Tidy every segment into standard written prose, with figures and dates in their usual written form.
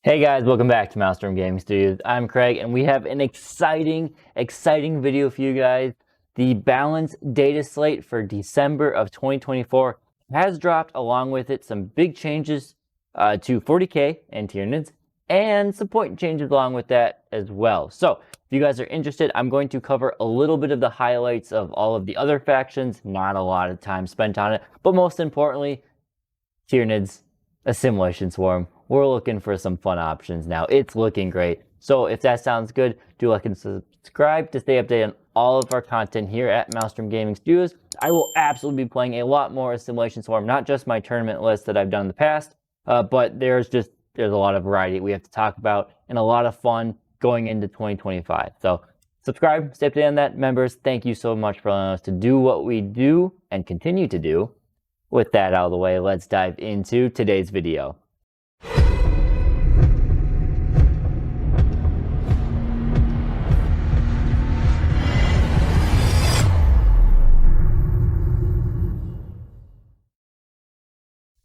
Hey guys, welcome back to Maelstrom Gaming Studios. I'm Craig, and we have an exciting video for you guys. The Balance Dataslate for December of 2024 has dropped, along with it some big changes to 40k and Tyranids, and some point changes along with that as well. So, if you guys are interested, I'm going to cover a little bit of the highlights of all of the other factions. Not a lot of time spent on it, but most importantly, Tyranid Assimilation Swarm. We're looking for some fun options now. It's looking great. So if that sounds good, do like and subscribe to stay updated on all of our content here at Maelstrom Gaming Studios. I will absolutely be playing a lot more Assimilation Swarm, not just my tournament list that I've done in the past, but there's a lot of variety we have to talk about and a lot of fun going into 2025. So subscribe, stay updated on that. Members, thank you so much for allowing us to do what we do and continue to do. With that out of the way, let's dive into today's video.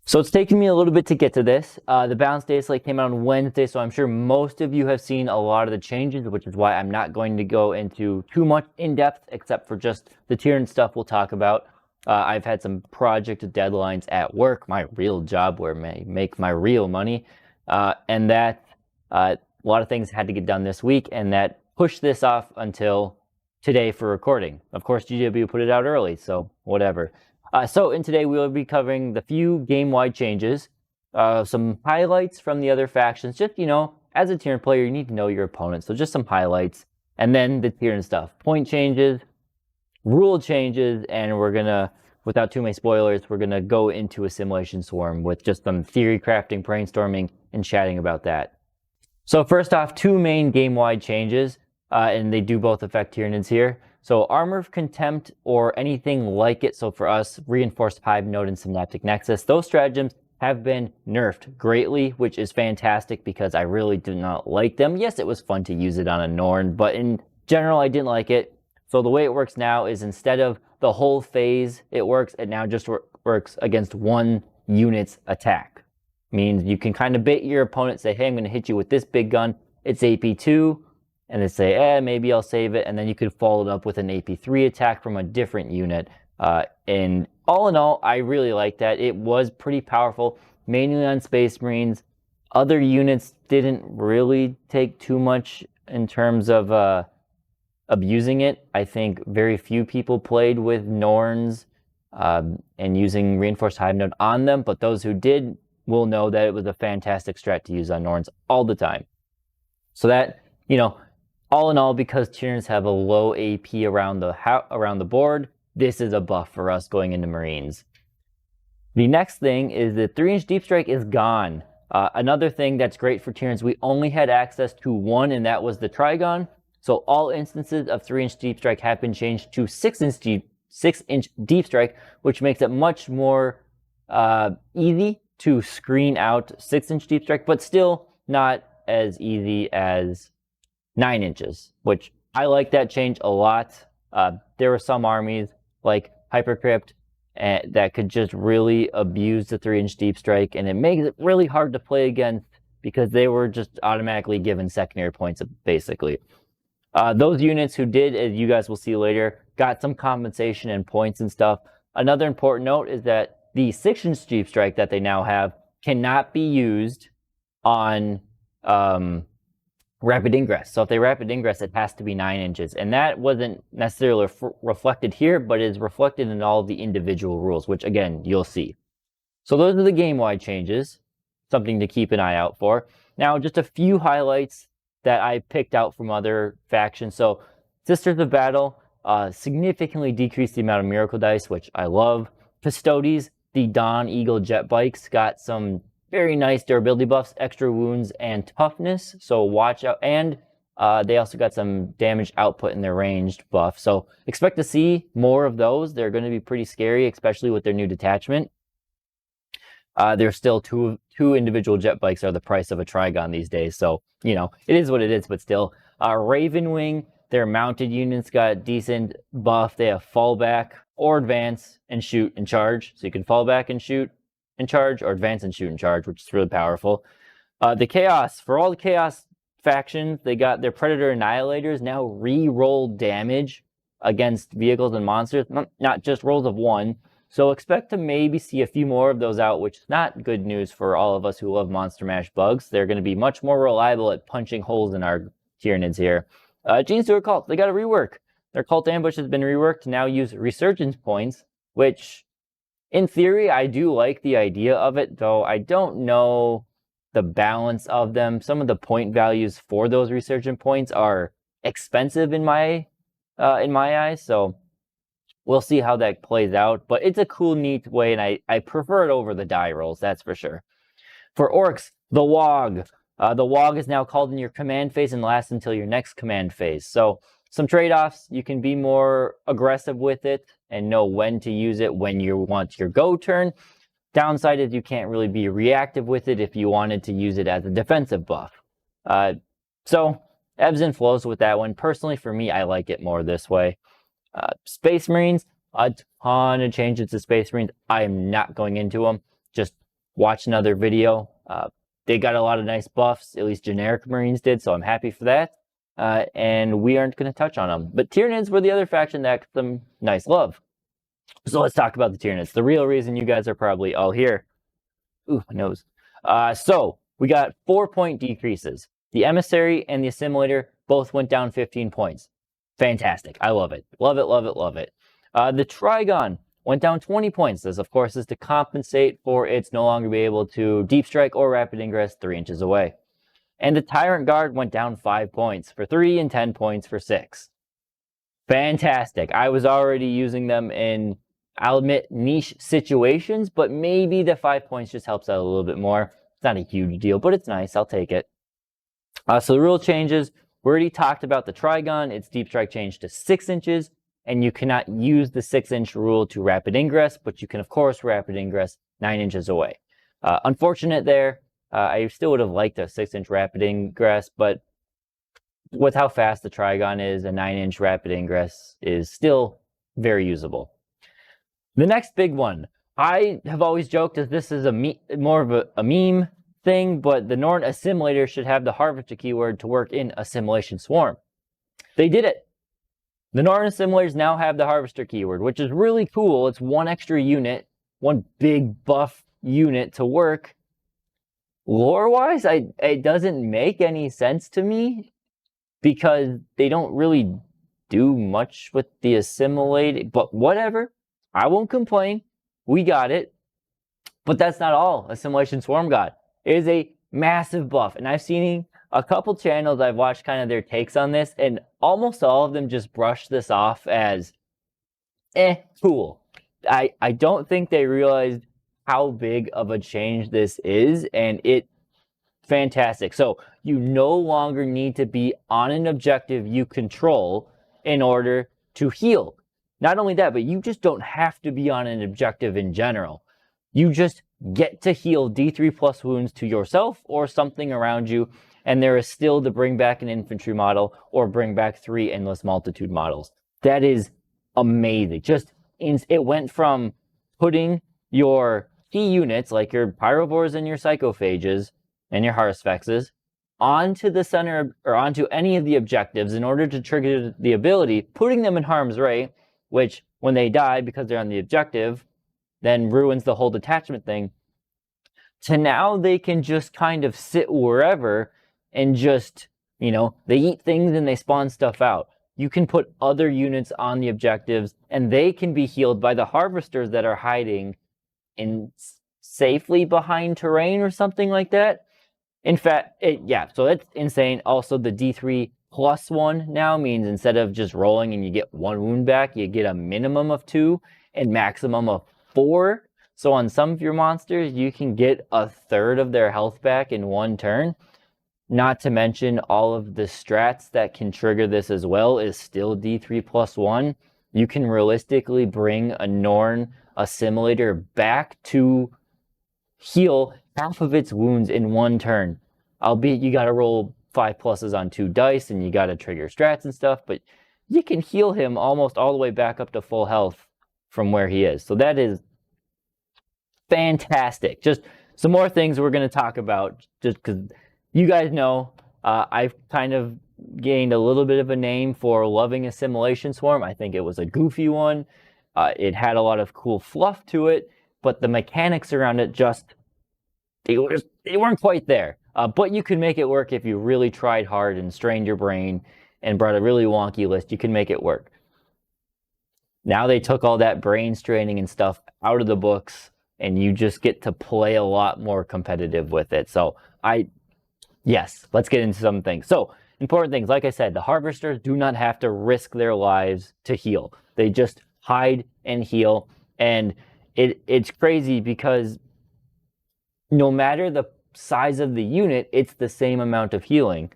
So it's taken me a little bit to get to this. The Balance Dataslate came out on Wednesday, so I'm sure most of you have seen a lot of the changes, which is why I'm not going to go into too much in depth, except for just the Tyranid stuff we'll talk about. I've had some project deadlines at work, my real job where I make my real money, and that a lot of things had to get done this week, and that pushed this off until today for recording. Of course, GW put it out early, so whatever. So in today we will be covering the few game-wide changes, some highlights from the other factions. Just, you know, as a Tyranid player, you need to know your opponent, so just some highlights, and then the Tyranid stuff, point changes, rule changes, and we're gonna, without too many spoilers, we're gonna go into Assimilation Swarm with just some theory crafting, brainstorming, and chatting about that. So first off, two main game-wide changes, and they do both affect Tyranids here. So Armor of Contempt or anything like it, so for us, Reinforced Hive Node and Synaptic Nexus, those stratagems have been nerfed greatly, which is fantastic because I really do not like them. Yes, it was fun to use it on a Norn, but in general, I didn't like it. So the way it works now is instead of the whole phase it now just works against one unit's attack. Means you can kind of bait your opponent, say, hey, I'm going to hit you with this big gun. It's AP2. And they say, maybe I'll save it. And then you could follow it up with an AP3 attack from a different unit. And all in all, I really like that. It was pretty powerful, mainly on Space Marines. Other units didn't really take too much in terms of abusing it. I think very few people played with Norns and using Reinforced Hive Node on them. But those who did will know that it was a fantastic strat to use on Norns all the time. So that, you know, all in all, because Tyranids have a low AP around the board, this is a buff for us going into Marines. The next thing is the 3-inch Deep Strike is gone. Another thing that's great for Tyranids, we only had access to one, and that was the Trigon. So all instances of 3-inch Deep Strike have been changed to 6-inch Deep Strike, which makes it much more easy to screen out 6-inch Deep Strike, but still not as easy as 9 inches, which I like that change a lot. There were some armies like Hypercrypt that could just really abuse the 3-inch Deep Strike, and it makes it really hard to play against because they were just automatically given secondary points, basically. Those units who did, as you guys will see later, got some compensation and points and stuff. Another important note is that the 6-inch Deep Strike that they now have cannot be used on Rapid Ingress. So if they Rapid Ingress, it has to be 9 inches. And that wasn't necessarily reflected here, but is reflected in all of the individual rules, which again, you'll see. So those are the game-wide changes, something to keep an eye out for. Now, just a few highlights that I picked out from other factions. So Sisters of Battle significantly decreased the amount of Miracle Dice, which I love. Custodes, the Dawn Eagle jet bikes, got some very nice durability buffs, extra wounds, and toughness. So watch out. And they also got some damage output in their ranged buff. So expect to see more of those. They're going to be pretty scary, especially with their new detachment. There's still two individual jet bikes are the price of a Trigon these days. So, you know, it is what it is, but still. Ravenwing, their mounted units got decent buff. They have fallback or advance and shoot and charge. So you can fall back and shoot and charge, or advance and shoot and charge, which is really powerful. The Chaos, for all the Chaos factions, they got their Predator Annihilators now re-roll damage against vehicles and monsters, not just rolls of 1. So expect to maybe see a few more of those out, which is not good news for all of us who love Monster Mash bugs. They're going to be much more reliable at punching holes in our Tyranids here. Gene Stewart Cult, they got a rework. Their Cult Ambush has been reworked to now use Resurgence points, which, in theory, I do like the idea of it, though I don't know the balance of them. Some of the point values for those Resurgent points are expensive in my eyes, so we'll see how that plays out. But it's a cool, neat way, and I prefer it over the die rolls, that's for sure. For Orcs, the Wog. The Wog is now called in your command phase and lasts until your next command phase. So some trade-offs, you can be more aggressive with it and know when to use it when you want your go turn. Downside is you can't really be reactive with it if you wanted to use it as a defensive buff. So ebbs and flows with that one. Personally, for me, I like it more this way. Space Marines, a ton of changes to Space Marines. I am not going into them. Just watch another video. They got a lot of nice buffs, at least generic Marines did, so I'm happy for that. And we aren't going to touch on them. But Tyranids were the other faction that got some nice love. So let's talk about the Tyranids. The real reason you guys are probably all here. Ooh, my nose. So we got 4-point decreases. The Emissary and the Assimilator both went down 15 points. Fantastic. I love it. Love it, love it, love it. The Trigon went down 20 points. This, of course, is to compensate for its no longer be able to deep strike or rapid ingress 3 inches away. And the Tyrant Guard went down 5 points for 3 and 10 points for 6. Fantastic. I was already using them in, I'll admit, niche situations, but maybe the 5 points just helps out a little bit more. It's not a huge deal, but it's nice. I'll take it. So the rule changes. We already talked about the Trigon. Its deep strike changed to 6 inches, and you cannot use the 6-inch rule to rapid ingress, but you can, of course, rapid ingress 9 inches away. Unfortunate there. I still would have liked a 6-inch rapid ingress, but with how fast the Trigon is, a 9-inch rapid ingress is still very usable. The next big one, I have always joked that this is more of a meme thing, but the Norn Assimilator should have the Harvester keyword to work in Assimilation Swarm. They did it. The Norn Assimilators now have the Harvester keyword, which is really cool. It's 1 extra unit, 1 big buff unit to work. Lore-wise, it doesn't make any sense to me because they don't really do much with the Assimilate, but whatever. I won't complain. We got it. But that's not all Assimilation Swarm got. It is a massive buff, and I've seen a couple channels I've watched kind of their takes on this, and almost all of them just brush this off as, cool. I don't think they realized how big of a change this is, and it's fantastic. So you no longer need to be on an objective you control in order to heal. Not only that, but you just don't have to be on an objective in general. You just get to heal D3 plus wounds to yourself or something around you, and there is still to bring back an infantry model or bring back 3 Endless Multitude models. That is amazing. It went from putting your key units, like your Pyrovores and your Psychophages and your Harspexes, onto the center or onto any of the objectives in order to trigger the ability, putting them in harm's way, which when they die because they're on the objective, then ruins the whole detachment thing, to now they can just kind of sit wherever and just, they eat things and they spawn stuff out. You can put other units on the objectives and they can be healed by the Harvesters that are hiding in safely behind terrain or something like that. In fact, so that's insane. Also, the D3 plus 1 now means instead of just rolling and you get 1 wound back, you get a minimum of 2 and maximum of 4. So on some of your monsters, you can get a third of their health back in 1 turn. Not to mention all of the strats that can trigger this as well is still D3 plus 1. You can realistically bring a Norn Assimilator back to heal half of its wounds in 1 turn. Albeit you got to roll 5 pluses on 2 dice and you got to trigger strats and stuff, but you can heal him almost all the way back up to full health from where he is. So that is fantastic. Just some more things we're going to talk about, just because you guys know I've kind of gained a little bit of a name for loving Assimilation Swarm. I think it was a goofy one. It had a lot of cool fluff to it, but the mechanics around it they weren't quite there. But you can make it work if you really tried hard and strained your brain and brought a really wonky list. You can make it work. Now they took all that brain straining and stuff out of the books, and you just get to play a lot more competitive with it. So yes, let's get into some things. So important things, like I said, the harvesters do not have to risk their lives to heal. They just hide and heal. And it's crazy because no matter the size of the unit, it's the same amount of healing.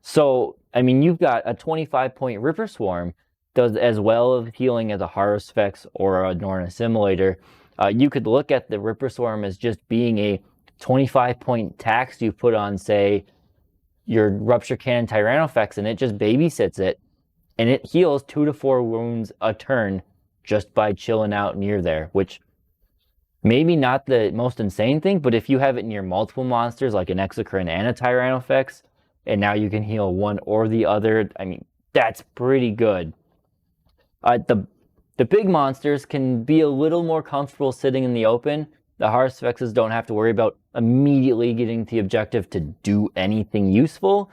So, I mean, you've got a 25-point Ripper Swarm, does as well of healing as a Haruspex or a Norn Assimilator. You could look at the Ripper Swarm as just being a 25-point tax you put on, say, your Rupture Cannon Tyrannofex, and it just babysits it, and it heals 2 to 4 wounds a turn just by chilling out near there, which maybe not the most insane thing, but if you have it near multiple monsters like an Exocrine and a Tyrannofex, and now you can heal one or the other, I mean, that's pretty good. The big monsters can be a little more comfortable sitting in the open. The Haruspexes don't have to worry about immediately getting the objective to do anything useful.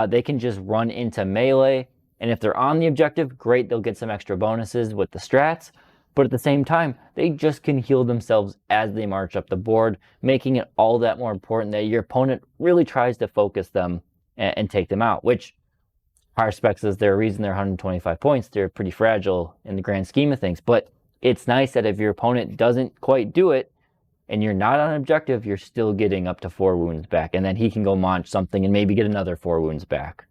They can just run into melee, and if they're on the objective, great, they'll get some extra bonuses with the strats. But at the same time, they just can heal themselves as they march up the board, making it all that more important that your opponent really tries to focus them and take them out, which Haruspexes, there's a reason they're 125 points. They're pretty fragile in the grand scheme of things. But it's nice that if your opponent doesn't quite do it and you're not on objective, you're still getting up to 4 wounds back. And then he can go launch something and maybe get another 4 wounds back.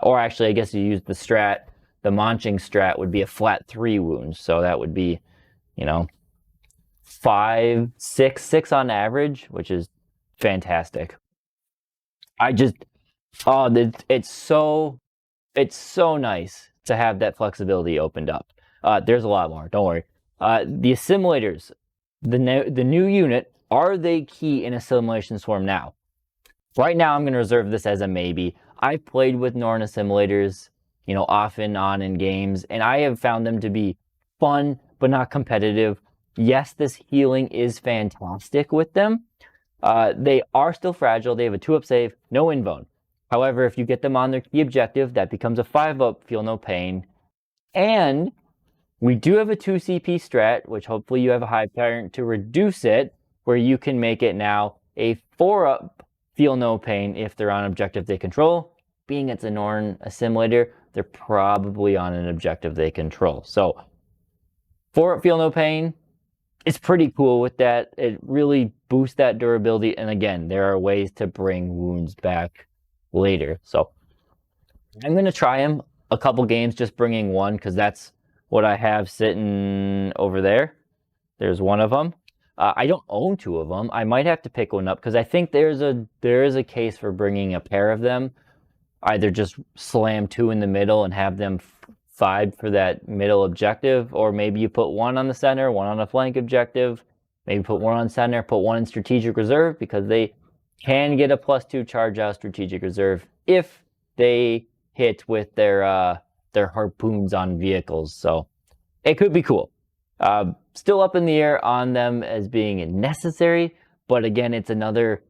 Or actually, I guess you use the strat. The launching strat would be a flat 3 wounds. So that would be, 5, 6 on average, which is fantastic. It's so nice to have that flexibility opened up. There's a lot more, don't worry. The Assimilators, the new unit, are they key in Assimilation Swarm now? Right now, I'm going to reserve this as a maybe. I've played with Norn Assimilators, off and on in games, and I have found them to be fun, but not competitive. Yes, this healing is fantastic with them. They are still fragile. They have a 2-up save, no invuln. However, if you get them on their key objective, that becomes a 5-up, feel no pain. And we do have a 2 CP strat, which hopefully you have a Hive Tyrant to reduce it, where you can make it now a 4-up, feel no pain if they're on objective they control. Being it's a Norn Assimilator, they're probably on an objective they control. So 4-up, feel no pain, it's pretty cool with that. It really boosts that durability. And again, there are ways to bring wounds back later. So I'm going to try him a couple games, just bringing one, because that's what I have sitting over there. There's one of them. I don't own 2 of them. I might have to pick one up because I think there is a case for bringing a pair of them. Either just slam 2 in the middle and have them fight for that middle objective, or maybe you put 1 on the center, 1 on a flank objective, maybe put 1 on center, put 1 in strategic reserve, because they can get a +2 charge out strategic reserve if they hit with their harpoons on vehicles. So it could be cool. Still up in the air on them as being necessary, but again, it's another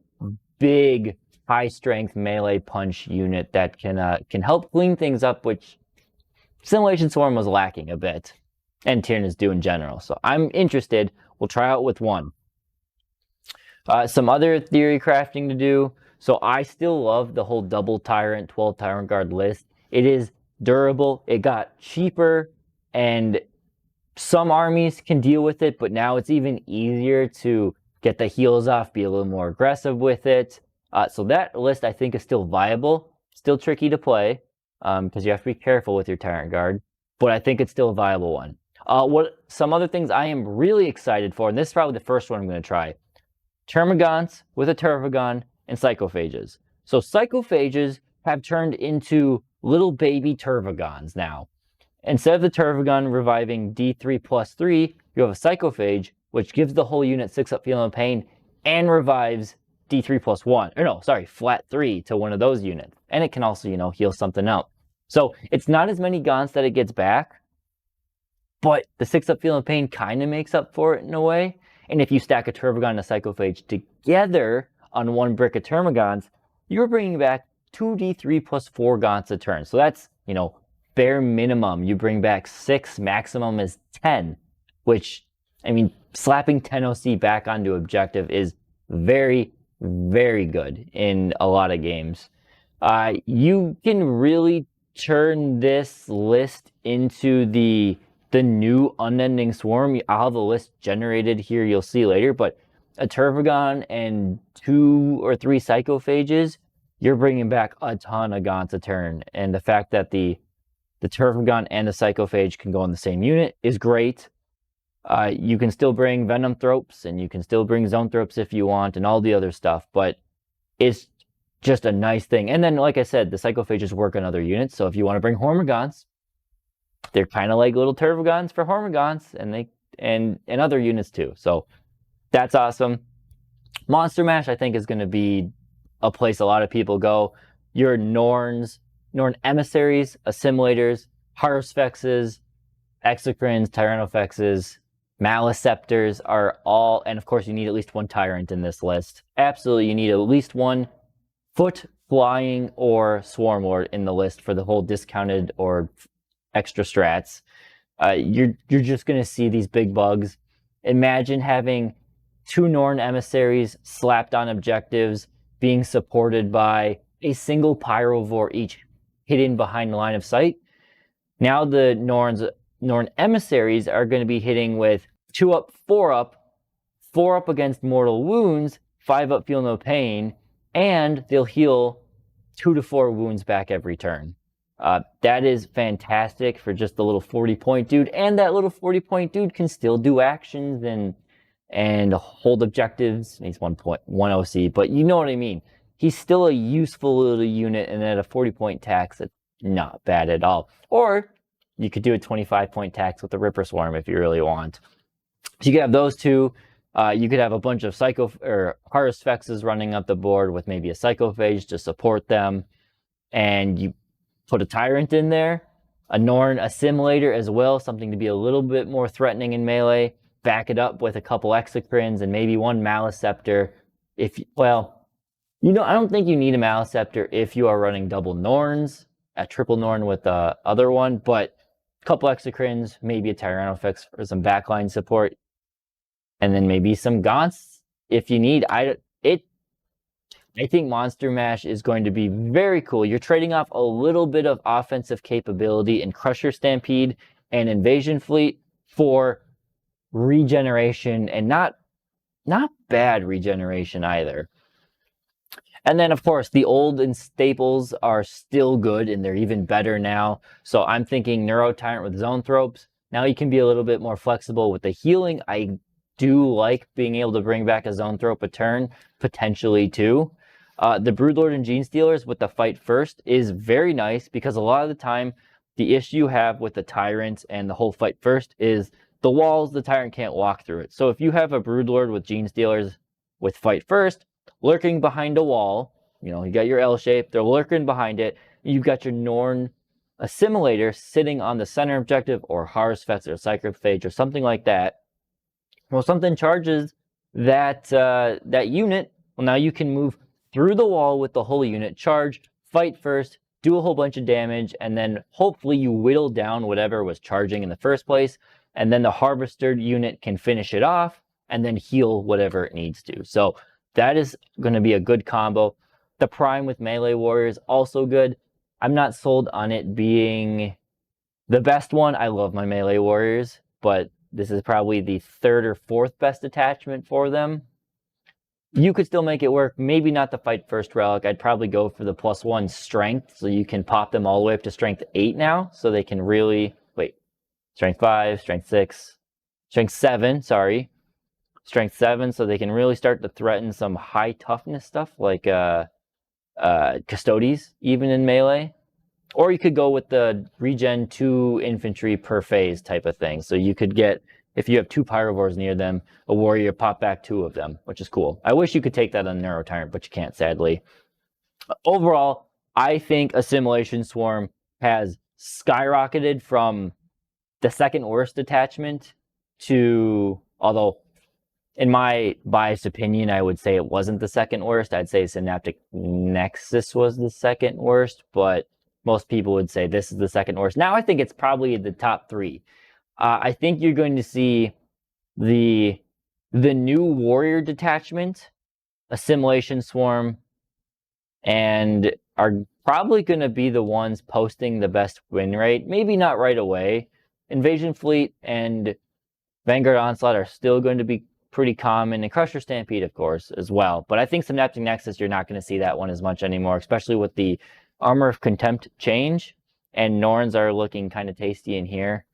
big high strength melee punch unit that can help clean things up, which Assimilation Swarm was lacking a bit, and Tyranids do in general. So I'm interested. We'll try out with 1. Some other theory crafting to do. So I still love the whole double Tyrant, 12 Tyrant Guard list. It is durable. It got cheaper, and some armies can deal with it, but now it's even easier to get the heals off, be a little more aggressive with it. So that list I think is still viable. Still tricky to play because you have to be careful with your Tyrant Guard, but I think it's still a viable one. Some other things I am really excited for, and this is probably the first one I'm going to try. Termagants with a Tervagon and Psychophages. So Psychophages have turned into little baby Tervagons now. Instead of the Tervagon reviving D3+3, you have a Psychophage, which gives the whole unit 6-up feel no pain and revives D3 plus 1. Or no, sorry, flat 3 to one of those units. And it can also, you know, heal something out. So it's not as many gaunts that it gets back, but the 6-up Feel No Pain kind of makes up for it in a way. And if you stack a Tervigon and a Psychophage together on one brick of Termagants, you're bringing back 2d3 plus 4 gaunts a turn. So that's, you know, bare minimum. You bring back 6, maximum is 10, which, I mean, slapping 10 OC back onto objective is very, very good in a lot of games. You can really turn this list into the new Unending Swarm. I'll have the list generated here, you'll see later, but a Tervigon and 2 or 3 Psychophages, you're bringing back a ton of gaunts a turn. And the fact that the Tervigon and the Psychophage can go on the same unit is great. You can still bring Venom Thropes, and you can still bring Zone Thropes if you want, and all the other stuff, but it's just a nice thing. And then, like I said, the Psychophages work on other units, so if you want to bring Hormagaunts, they're kind of like little Tervigons for Hormagaunts, and they and other units too. So that's awesome. Monster Mash, I think, is going to be a place a lot of people go. Your Norn Emissaries, Assimilators, Harusfexes, Exocrines, Tyrannofexes, Maliceptors are all, and of course you need at least one Tyrant in this list. Absolutely, you need at least one Foot, Flying, or Swarm Lord in the list for the whole discounted or extra strats. You're just going to see these big bugs. Imagine having 2 Norn Emissaries slapped on objectives being supported by a single Pyrovore each hidden behind the line of sight. Now the Norn Emissaries are going to be hitting with 2-up, 4-up, 4-up against mortal wounds, 5-up Feel No Pain, and they'll heal 2 to 4 wounds back every turn. That is fantastic for just the little 40-point dude, and that little 40-point dude can still do actions and hold objectives. He's 1 OC, but you know what I mean. He's still a useful little unit, and at a 40-point tax, it's not bad at all. Or you could do a 25-point tax with the Ripper Swarm if you really want. So you could have those two. You could have a bunch of Harusfexes running up the board with maybe a Psychophage to support them, and you put a Tyrant in there, a Norn Assimilator as well, something to be a little bit more threatening in melee. Back it up with a couple Exocrines and maybe one Maliceptor. I don't think you need a Maliceptor if you are running double Norns, a triple Norn with the other one, but a couple Exocrines, maybe a Tyrannofex for some backline support, and then maybe some Gaunts if you need. I think Monster Mash is going to be very cool. You're trading off a little bit of offensive capability in Crusher Stampede and Invasion Fleet for regeneration, and not bad regeneration either. And then, of course, the old and staples are still good, and they're even better now. So I'm thinking Neuro Tyrant with Zone Thropes. Now you can be a little bit more flexible with the healing. I do like being able to bring back a Zone Thrope a turn, potentially too. The Broodlord and Gene Stealers with the Fight First is very nice, because a lot of the time the issue you have with the Tyrant and the whole Fight First is the walls, the Tyrant can't walk through it. So if you have a Broodlord with Gene Stealers with Fight First, lurking behind a wall, you got your L shape, they're lurking behind it, you've got your Norn Assimilator sitting on the center objective, or Harusfex or Psychophage or something like that. Well, something charges that unit. Well, now you can move through the wall with the whole unit, charge, fight first, do a whole bunch of damage, and then hopefully you whittle down whatever was charging in the first place, and then the Harvester unit can finish it off and then heal whatever it needs to. So that is going to be a good combo. The Prime with Melee Warriors, also good. I'm not sold on it being the best one. I love my Melee Warriors, but this is probably the 3rd or 4th best attachment for them. You could still make it work. Maybe not the Fight First relic. I'd probably go for the +1 strength, so you can pop them all the way up to strength 8 now, so they can really strength 5, strength 6, strength 7, sorry. Strength 7, so they can really start to threaten some high toughness stuff like Custodes, even in melee. Or you could go with the regen 2 infantry per phase type of thing. So you could get if you have 2 Pyrovores near them, a warrior pop back 2 of them, which is cool. I wish you could take that on Neuro Tyrant, but you can't, sadly. Overall, I think Assimilation Swarm has skyrocketed from the second worst attachment to, although in my biased opinion, I would say it wasn't the second worst. I'd say Synaptic Nexus was the second worst, but most people would say this is the second worst. Now I think it's probably the top 3. I think you're going to see the new warrior detachment, Assimilation Swarm, and are probably going to be the ones posting the best win rate. Maybe not right away. Invasion Fleet and Vanguard Onslaught are still going to be pretty common, and Crusher Stampede, of course, as well. But I think Synaptic Nexus, you're not going to see that one as much anymore, especially with the Armor of Contempt change, and Norns are looking kind of tasty in here.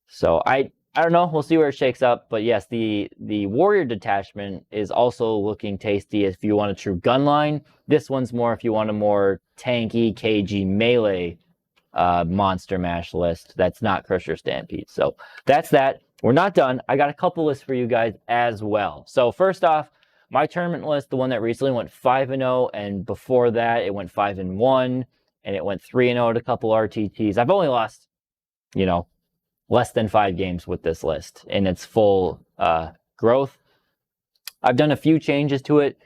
So I don't know. We'll see where it shakes up. But yes, the warrior detachment is also looking tasty if you want a true gun line. This one's more if you want a more tanky, cagey melee monster mash list that's not Crusher Stampede. So that's that. We're not done. I got a couple lists for you guys as well. So first off, my tournament list, the one that recently went 5-0, and before that it went 5-1, and it went 3-0 at a couple RTTs. I've only lost, you know, less than 5 games with this list in its full growth. I've done a few changes to it.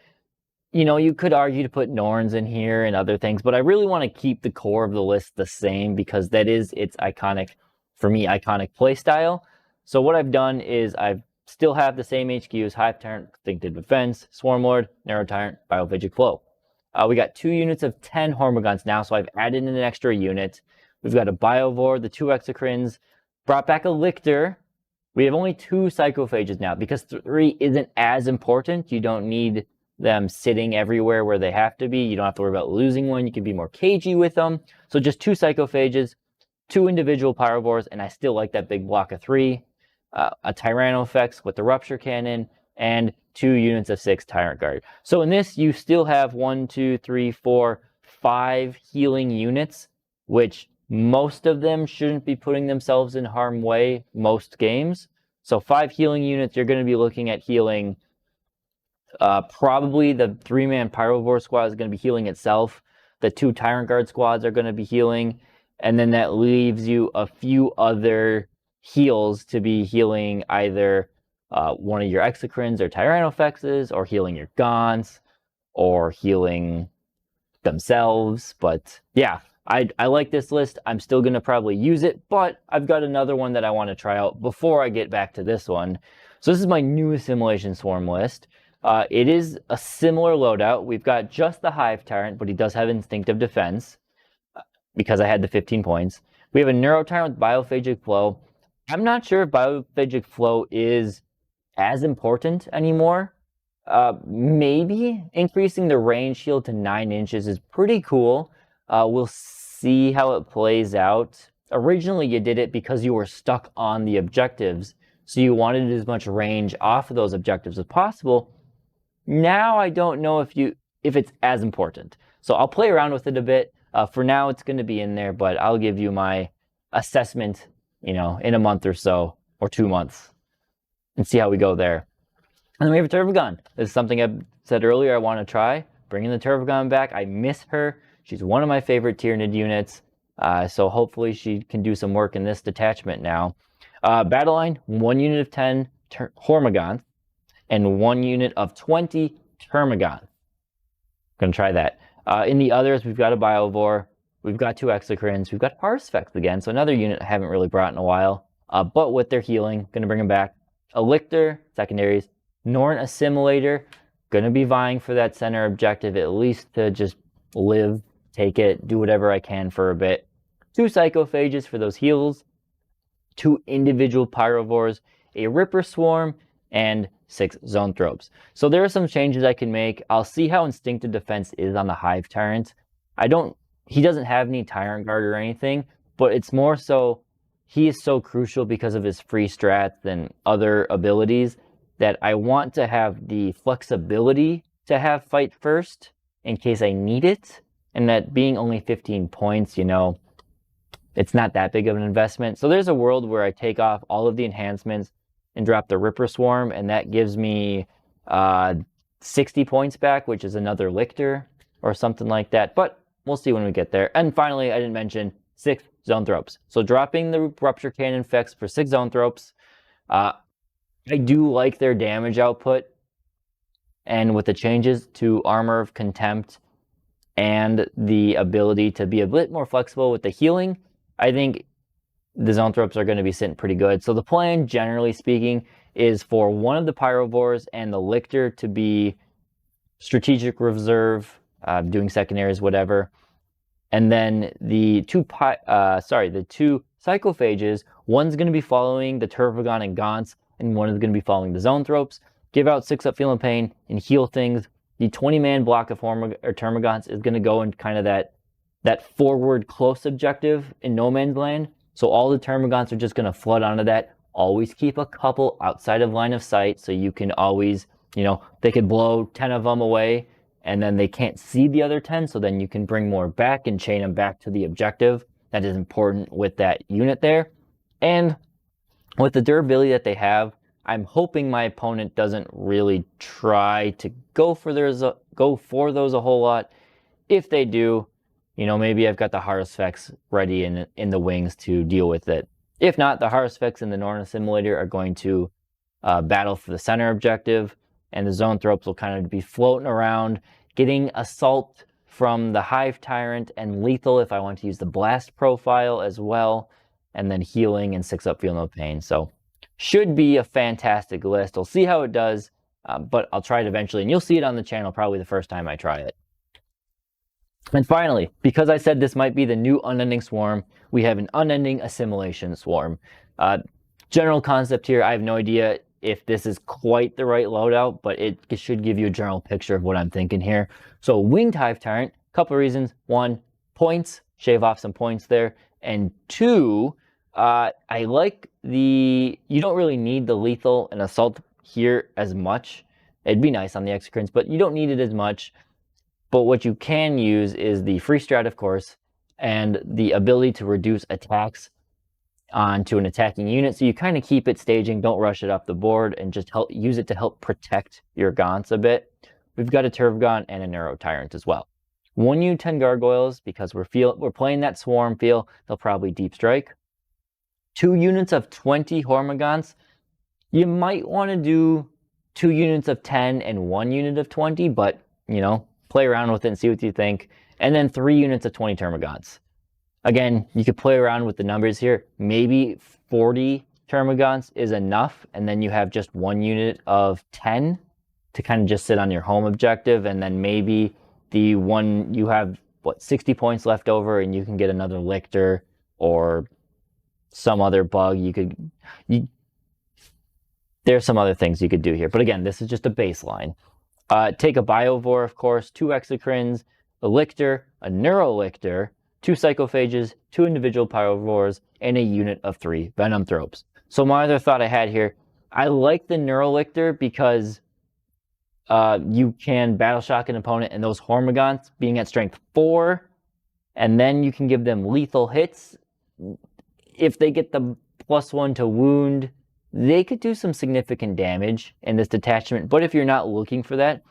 You know, you could argue to put Norns in here and other things, but I really want to keep the core of the list the same because that is its iconic, for me, iconic play style. So what I've done is I still have the same HQs: Hive Tyrant, Instinctive Defense, Swarm Lord, Neuro Tyrant, Biophagic Flow. We got 2 units of 10 Hormagaunts now, so I've added in an extra unit. We've got a Biovore, the 2 Exocrines, brought back a Lictor. We have only 2 Psychophages now because 3 isn't as important. You don't need them sitting everywhere where they have to be. You don't have to worry about losing one. You can be more cagey with them. So just 2 Psychophages, 2 individual Pyrovores, and I still like that big block of 3. A Tyrannofex with the Rupture Cannon, and 2 units of 6 Tyrant Guard. So in this, you still have 1, 2, 3, 4, 5 healing units, which most of them shouldn't be putting themselves in harm's way most games. So 5 healing units, you're going to be looking at healing. Probably the 3-man Pyrovore squad is going to be healing itself. The 2 Tyrant Guard squads are going to be healing. And then that leaves you a few other heals to be healing either one of your Exocrines or Tyrannofexes, or healing your Gaunts, or healing themselves. But yeah, I like this list. I'm still going to probably use it, but I've got another one that I want to try out before I get back to this one. So this is my new Assimilation Swarm list. It is a similar loadout. We've got just the Hive Tyrant, but he does have Instinctive Defense because I had the 15 points. We have a Neuro Tyrant with Biophagic Flow. I'm not sure if Biophagic Flow is as important anymore. Maybe increasing the range shield to 9 inches is pretty cool. We'll see how it plays out. Originally, you did it because you were stuck on the objectives, so you wanted as much range off of those objectives as possible. Now I don't know if it's as important. So I'll play around with it a bit. For now, it's going to be in there, but I'll give you my assessment, in a month or so, or 2 months, and see how we go there. And then we have a Turbogon. This is something I said earlier I want to try. Bringing the Turbogon back. I miss her. She's one of my favorite Tyranid units. So hopefully she can do some work in this detachment now. Battle line, 1 unit of 10 Hormagaunts and 1 unit of 20 Termagants. Gonna try that. In the others, we've got a Biovore. We've got 2 Exocrines. We've got Parsfex again, so another unit I haven't really brought in a while. But with their healing, gonna bring them back. A Lictor, secondaries. Norn Assimilator, gonna be vying for that center objective, at least to just live, take it, do whatever I can for a bit. 2 Psychophages for those heals. 2 individual Pyrovores, a Ripper Swarm, and 6 Zoanthropes. So there are some changes I can make. I'll see how Instinctive Defense is on the Hive Tyrant. He doesn't have any Tyrant Guard or anything, but it's more so he is so crucial because of his free strats and other abilities that I want to have the flexibility to have fight first in case I need it. And that being only 15 points, it's not that big of an investment. So there's a world where I take off all of the enhancements, and drop the Ripper Swarm, and that gives me 60 points back, which is another Lictor or something like that. But we'll see when we get there. And finally, I didn't mention 6 Zoanthropes. So dropping the Rupture Cannon effects for 6 Zoanthropes. I do like their damage output, and with the changes to Armor of Contempt and the ability to be a bit more flexible with the healing, I think the Zoanthropes are going to be sitting pretty good. So the plan, generally speaking, is for one of the Pyrovores and the Lictor to be strategic reserve, doing secondaries, whatever. And then the two Psychophages, one's going to be following the Tervagon and Gaunts, and one is going to be following the Zoanthropes. Give out 6 up Feel No Pain and heal things. The 20-man block of Termagants is going to go in kind of that forward close objective in no man's land. So all the Termagants are just going to flood onto that. Always keep a couple outside of line of sight, so you can always, they could blow 10 of them away, and then they can't see the other 10, so then you can bring more back and chain them back to the objective. That is important with that unit there. And with the durability that they have, I'm hoping my opponent doesn't really try to go for those a whole lot. If they do, maybe I've got the Haruspex ready in the wings to deal with it. If not, the Haruspex and the Norn Assimilator are going to battle for the center objective, and the Zoanthropes will kind of be floating around, getting assault from the Hive Tyrant and lethal if I want to use the blast profile as well, and then healing and 6 up Feel No Pain. So should be a fantastic list. I'll see how it does, but I'll try it eventually, and you'll see it on the channel probably the first time I try it. And finally, because I said this might be the new Unending Swarm, we have an Unending Assimilation Swarm. General concept here, I have no idea if this is quite the right loadout, but it should give you a general picture of what I'm thinking here. So Winged Hive Tyrant, couple of reasons. 1, points, shave off some points there. And 2, I like you don't really need the lethal and assault here as much. It'd be nice on the Exocrines, but you don't need it as much. But what you can use is the free strat, of course, and the ability to reduce attacks onto an attacking unit. So you kind of keep it staging, don't rush it up the board, and just use it to help protect your Gaunts a bit. We've got a Tervagon and a Neuro Tyrant as well. 1 unit 10 Gargoyles, because we're playing that Swarm feel, they'll probably Deep Strike. 2 units of 20 Hormagaunts. You might want to do 2 units of 10 and 1 unit of 20, but, play around with it and see what you think. And then 3 units of 20 Termagants. Again, you could play around with the numbers here. Maybe 40 Termagants is enough, and then you have just 1 unit of 10 to kind of just sit on your home objective, and then maybe the one you have, 60 points left over, and you can get another Lictor or some other bug. There's some other things you could do here. But again, this is just a baseline. Take a Biovore, of course, 2 Exocrines, a Lictor, a Neurolictor, 2 Psychophages, 2 individual Pyrovores, and a unit of 3 Venomthropes. So my other thought I had here, I like the Neurolictor because you can Battle Shock an opponent, and those Hormagaunts being at strength 4, and then you can give them lethal hits. If they get the +1 to wound, they could do some significant damage in this detachment. But if you're not looking for that,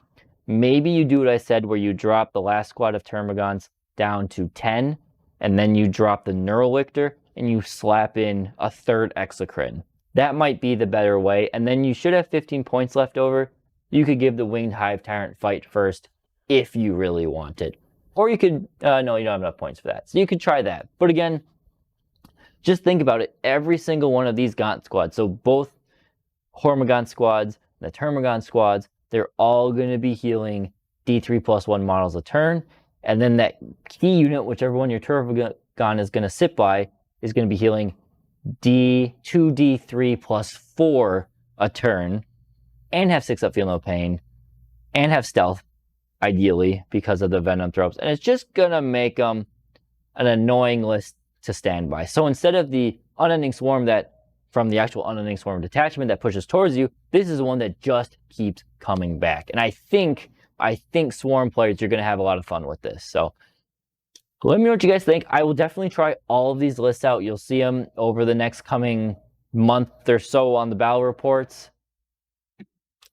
maybe you do what I said, where you drop the last squad of Termagants down to 10, and then you drop the Neurolictor and you slap in a 3rd Exocrine. That might be the better way, and then you should have 15 points left over. You could give the Winged Hive Tyrant fight first if you really want it. Or you could, no, you don't have enough points for that. So you could try that. But again, just think about it. Every single one of these Gaunt squads, so both Hormagaunt squads, the Termagant squads, they're all going to be healing D3+1 models a turn. And then that key unit, whichever one your Tervagon is going to sit by, is going to be healing D2D3+4 a turn, and have 6 up Feel No Pain, and have stealth, ideally, because of the Venomthropes. And it's just going to make them an annoying list to stand by. So instead of the Unending Swarm from the actual Unending Swarm detachment that pushes towards you, this is one that just keeps coming back. And I think Swarm players, you're going to have a lot of fun with this. So let me know what you guys think. I will definitely try all of these lists out. You'll see them over the next coming month or so on the battle reports.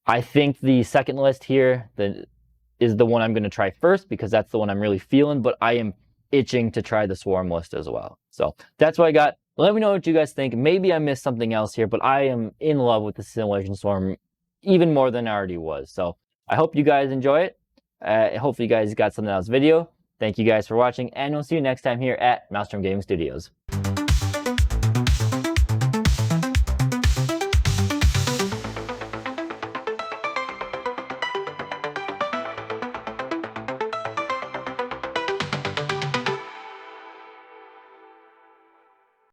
I think the second list here is the one I'm going to try first because that's the one I'm really feeling, but I am itching to try the Swarm list as well. So that's what I got. Let me know what you guys think. Maybe I missed something else here, but I am in love with the Assimilation Swarm even more than I already was. So I hope you guys enjoy it. Hopefully you guys got something out of this video. Thank you guys for watching, and we'll see you next time here at Maelstrom Gaming Studios.